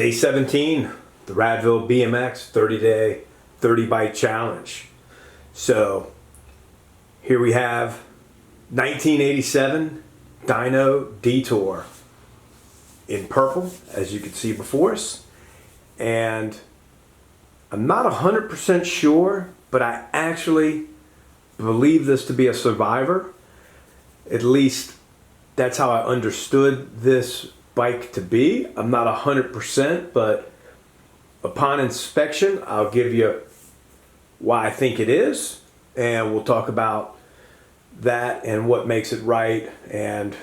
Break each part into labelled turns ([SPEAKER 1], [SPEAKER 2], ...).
[SPEAKER 1] Day 17, the Radville BMX 30-day, 30-bike challenge. So here we have 1987 Dyno D-Tour in purple, as you can see before us. And I'm not 100% sure, but I actually believe this to be a survivor. At least that's how I understood this bike to be. I'm not 100%, but upon inspection, I'll give you why I think it is, and we'll talk about that and what makes it right and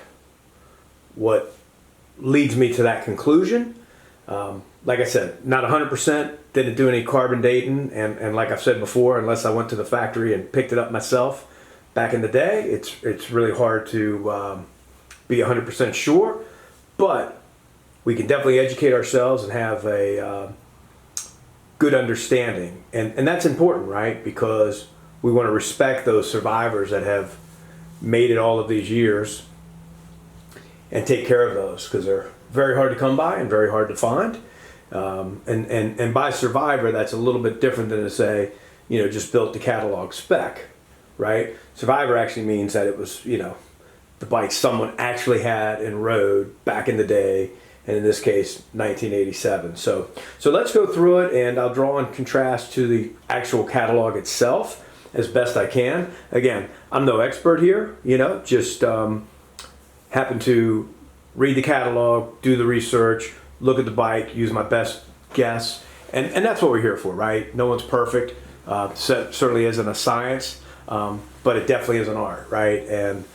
[SPEAKER 1] what leads me to that conclusion. Like I said, not 100%, didn't do any carbon dating, and like I've said before, unless I went to the factory and picked it up myself back in the day, it's really hard to be 100% sure, but we can definitely educate ourselves and have a good understanding, and that's important, right? Because we want to respect those survivors that have made it all of these years and take care of those, because they're very hard to come by and very hard to find. And by survivor, that's a little bit different than to say, just built the catalog spec, right? Survivor actually means that it was, the bike someone actually had and rode back in the day, and in this case, 1987. So let's go through it, and I'll draw and contrast to the actual catalog itself as best I can. Again, I'm no expert here, just happen to read the catalog, do the research, look at the bike, use my best guess, and that's what we're here for, right? No one's perfect. Certainly isn't a science, but it definitely is an art, right? And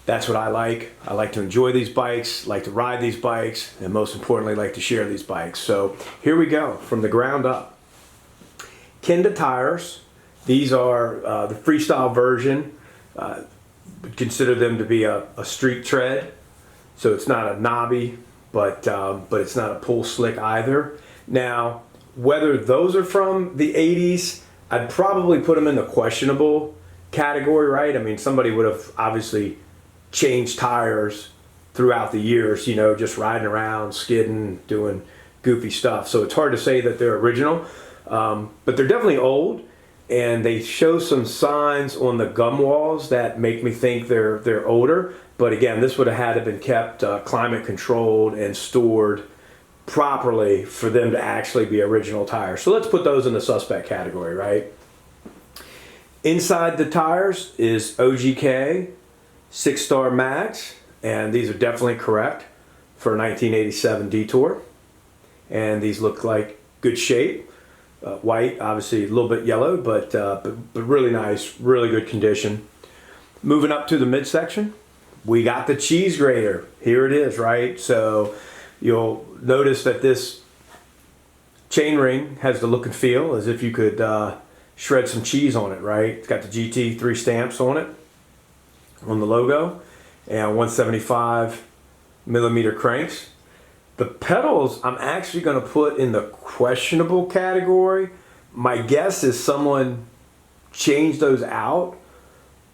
[SPEAKER 1] that's what I like. I like to enjoy these bikes, like to ride these bikes, and most importantly, like to share these bikes. So here we go, from the ground up. Kenda tires. These are the freestyle version. Consider them to be a street tread. So it's not a knobby, but it's not a pull slick either. Now, whether those are from the 80s, I'd probably put them in the questionable category, right? I mean, somebody would have obviously changed tires throughout the years, just riding around, skidding, doing goofy stuff. So it's hard to say that they're original, but they're definitely old, and they show some signs on the gum walls that make me think they're older. But again, this would have had to have been kept climate controlled and stored properly for them to actually be original tires. So let's put those in the suspect category, right? Inside the tires is OGK 6-star mags, and these are definitely correct for 1987 D-Tour. And these look like good shape. White, obviously a little bit yellow, but really nice, really good condition. Moving up to the midsection, we got the cheesegrater. Here it is, right? So you'll notice that this chain ring has the look and feel as if you could shred some cheese on it, right? It's got the GT3 stamps on it, on the logo, and 175 millimeter cranks. The pedals I'm actually going to put in the questionable category. My guess is someone changed those out,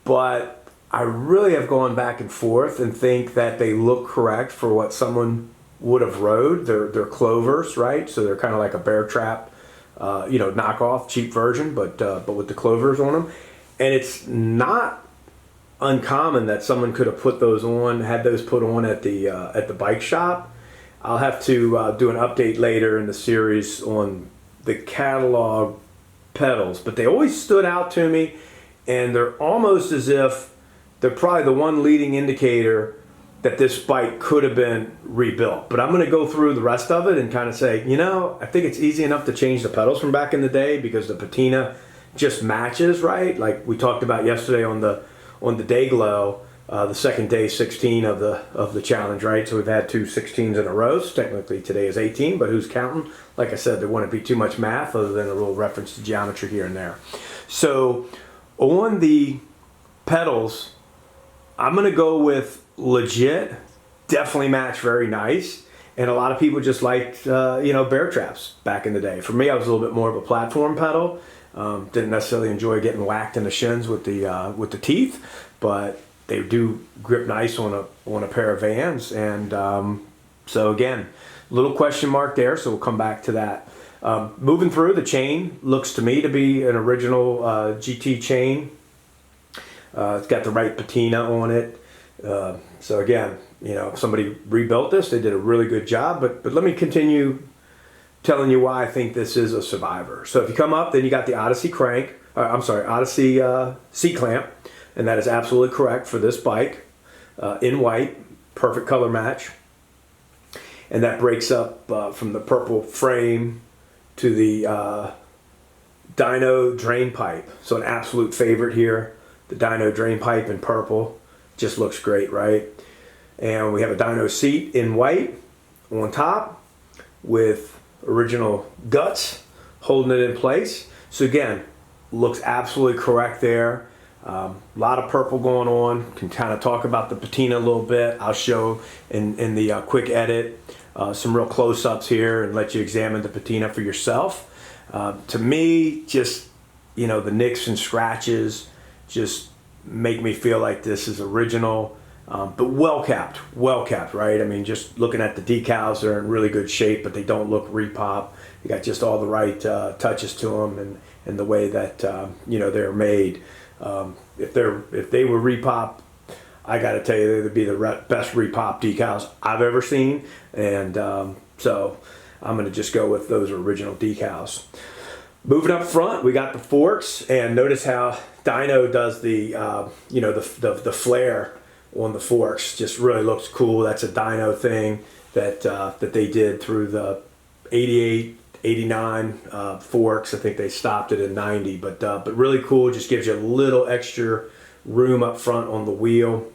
[SPEAKER 1] but I really have gone back and forth and think that they look correct for what someone would have rode. They're clovers, right? So they're kind of like a bear trap, knockoff, cheap version, but with the clovers on them. And it's not uncommon that someone could have put those on, had those put on at the bike shop. I'll have to do an update later in the series on the catalog pedals, but they always stood out to me, and they're almost as if they're probably the one leading indicator that this bike could have been rebuilt. But I'm going to go through the rest of it and kind of say, I think it's easy enough to change the pedals from back in the day because the patina just matches, right? Like we talked about yesterday on the Day Glow, the second day 16 of the challenge, right? So we've had two 16s in a row. So technically today is 18, but who's counting? Like I said, there wouldn't be too much math other than a little reference to geometry here and there. So on the pedals, I'm going to go with legit, definitely match very nice. And a lot of people just liked, bear traps back in the day. For me, I was a little bit more of a platform pedal. Didn't necessarily enjoy getting whacked in the shins with the teeth, but they do grip nice on a pair of Vans, and So again, little question mark there, so we'll come back to that. Moving through, the chain looks to me to be an original GT chain. It's got the right patina on it. So again, you know, if somebody rebuilt this, they did a really good job. But let me continue telling you why I think this is a survivor. So if you come up, then you got the Odyssey crank. Odyssey seat clamp, and that is absolutely correct for this bike, in white, perfect color match. And that breaks up from the purple frame to the Dyno drain pipe. So an absolute favorite here, the Dyno drain pipe in purple, just looks great, right? And we have a Dyno seat in white on top with original guts holding it in place. So again, looks absolutely correct there. A lot of purple going on. Can kind of talk about the patina a little bit. I'll show in the quick edit some real close-ups here and let you examine the patina for yourself. To me, just, you know, the nicks and scratches just make me feel like this is original, but well capped, right? I mean, just looking at the decals, they're in really good shape, but they don't look repop. You got just all the right touches to them, and the way that you know, they're made. If they were repop, I got to tell you, they would be the best repop decals I've ever seen, and so I'm going to just go with those original decals. Moving up front, we got the forks, and notice how Dyno does the you know, the flare on the forks. Just really looks cool. That's a Dyno thing that that they did through the 88, 89 forks. I think they stopped it in 90, but really cool. Just gives you a little extra room up front on the wheel.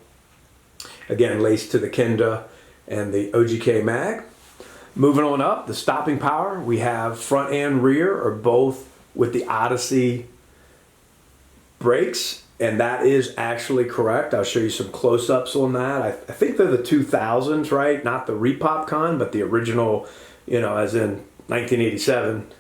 [SPEAKER 1] Again, laced to the Kenda and the OGK mag. Moving on up, the stopping power, we have front and rear are both with the Odyssey brakes, and that is actually correct. I'll show you some close-ups on that. I think they're the 2000s, right? Not the repop kind, but the original, you know, as in 1987,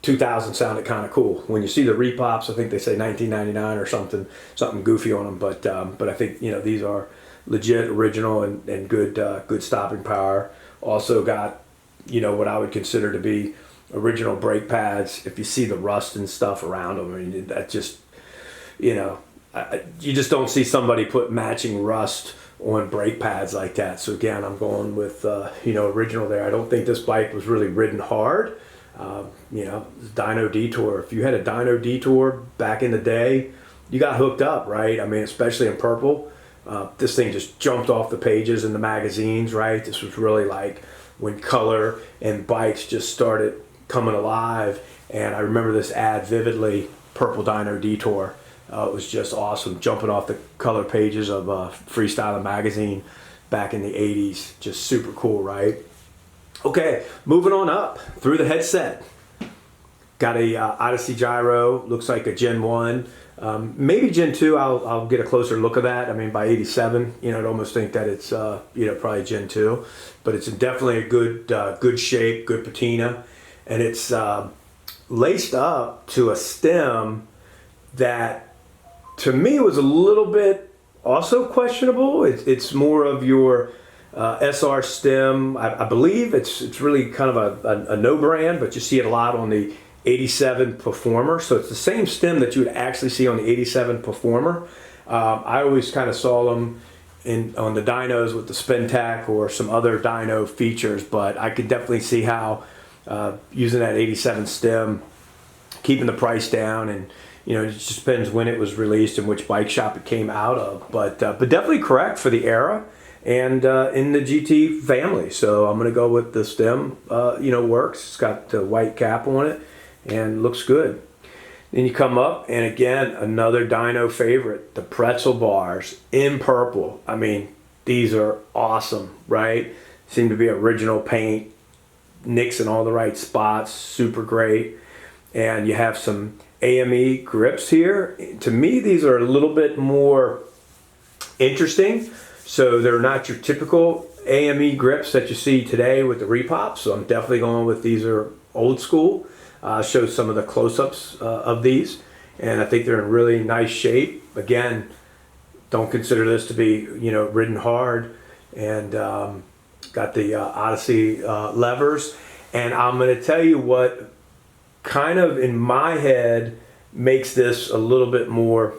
[SPEAKER 1] 2000 sounded kind of cool. When you see the repops, I think they say 1999 or something goofy on them, but I think, you know, these are legit original and good stopping power. Also got, you know, what I would consider to be original brake pads. If you see the rust and stuff around them, I mean, that just, you know, you just don't see somebody put matching rust on brake pads like that. So again, I'm going with you know, original there. I don't think this bike was really ridden hard. You know, Dyno D-Tour. If you had a Dyno D-Tour back in the day, you got hooked up, right? I mean, especially in purple. This thing just jumped off the pages in the magazines, right? This was really like when color and bikes just started coming alive. And I remember this ad vividly, purple Dyno D-Tour. It was just awesome, jumping off the color pages of Freestyler magazine back in the 80s. Just super cool, right? Okay, moving on up through the headset. Got a Odyssey gyro, looks like a Gen 1. Maybe Gen 2, I'll get a closer look at that. I mean, by 87, you know, I'd almost think that it's, you know, probably Gen 2. But it's definitely a good shape, good patina. And it's laced up to a stem that, to me, was a little bit also questionable. It's more of your SR stem. I believe it's really kind of a no brand, but you see it a lot on the 87 Performer. So it's the same stem that you would actually see on the 87 Performer. I always kind of saw them on the dynos with the Spintac or some other dyno features, but I could definitely see how using that 87 stem, keeping the price down, and you know, it just depends when it was released and which bike shop it came out of, but definitely correct for the era and in the GT family. So I'm gonna go with the stem. You know, works. It's got the white cap on it and looks good. Then you come up, and again, another dyno favorite, the pretzel bars in purple. I mean, these are awesome, right? Seem to be original paint, nicks in all the right spots, super great. And you have some AME grips here. To me, these are a little bit more interesting. So they're not your typical AME grips that you see today with the repops. So I'm definitely going with these are old school. Show some of the close-ups of these, and I think they're in really nice shape. Again, don't consider this to be, you know, ridden hard, and got the Odyssey levers. And I'm going to tell you what kind of in my head makes this a little bit more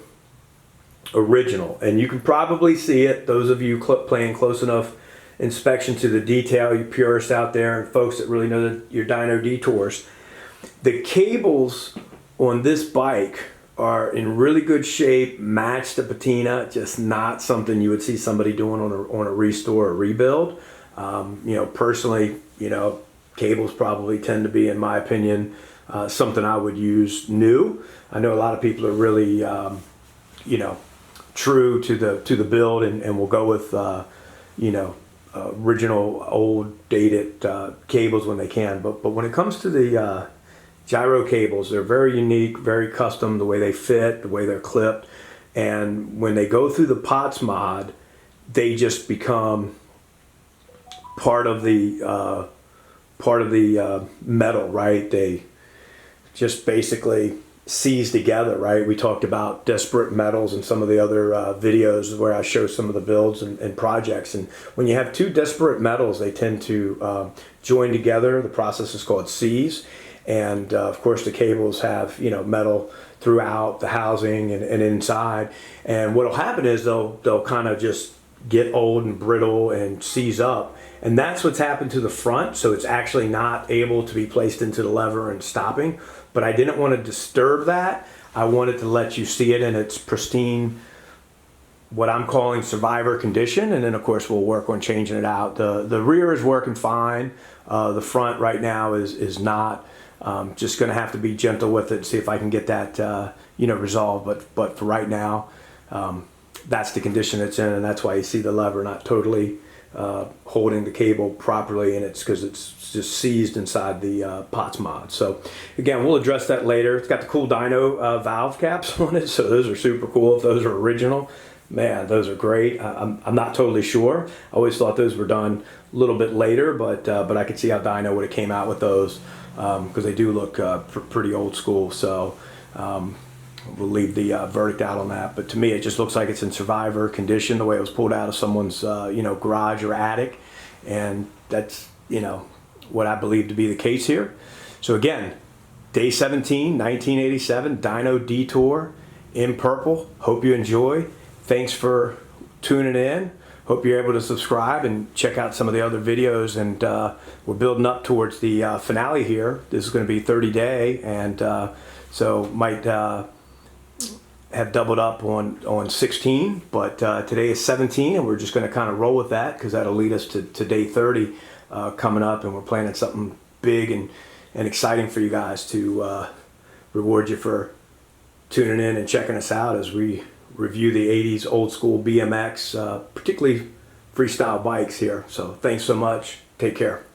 [SPEAKER 1] original. And you can probably see it, those of you paying close enough inspection to the detail, you purists out there and folks that really know your Dyno D-Tours. The cables on this bike are in really good shape, match the patina, just not something you would see somebody doing on a restore or rebuild. You know, personally, you know, cables probably tend to be, in my opinion, something I would use new. I know a lot of people are really, you know, true to the build and will go with, you know, original old dated cables when they can. But when it comes to the gyro cables, they're very unique, very custom, the way they fit, the way they're clipped. And when they go through the POTS mod, they just become part of the metal, right? They just basically seize together, right? We talked about disparate metals in some of the other videos where I show some of the builds and projects. And when you have two disparate metals, they tend to join together. The process is called seize. And of course the cables have, you know, metal throughout the housing and inside. And what'll happen is they'll kind of just get old and brittle and seize up. And that's what's happened to the front. So it's actually not able to be placed into the lever and stopping. But I didn't want to disturb that. I wanted to let you see it in its pristine, what I'm calling survivor condition. And then of course we'll work on changing it out. The rear is working fine. The front right now is not. Just going to have to be gentle with it, see if I can get that you know, resolved. But for right now, that's the condition it's in, and that's why you see the lever not totally holding the cable properly, and it's because it's just seized inside the POTS mod. So again, we'll address that later. It's got the cool dyno valve caps on it, so those are super cool. If those are original, man, those are great. I'm not totally sure. I always thought those were done a little bit later, but I could see how Dyno would have came out with those, because they do look pretty old school. So we'll leave the verdict out on that. But to me, it just looks like it's in survivor condition, the way it was pulled out of someone's you know, garage or attic, and that's, you know, what I believe to be the case here. So again, day 17, 1987, Dyno D-Tour in purple. Hope you enjoy. Thanks for tuning in. Hope you're able to subscribe and check out some of the other videos. And we're building up towards the finale here. This is going to be 30-day, and so might have doubled up on 16. But today is 17, and we're just going to kind of roll with that because that'll lead us to day 30 coming up. And we're planning something big and exciting for you guys to reward you for tuning in and checking us out as we review the 80s old school BMX, particularly freestyle bikes here. So thanks so much. Take care.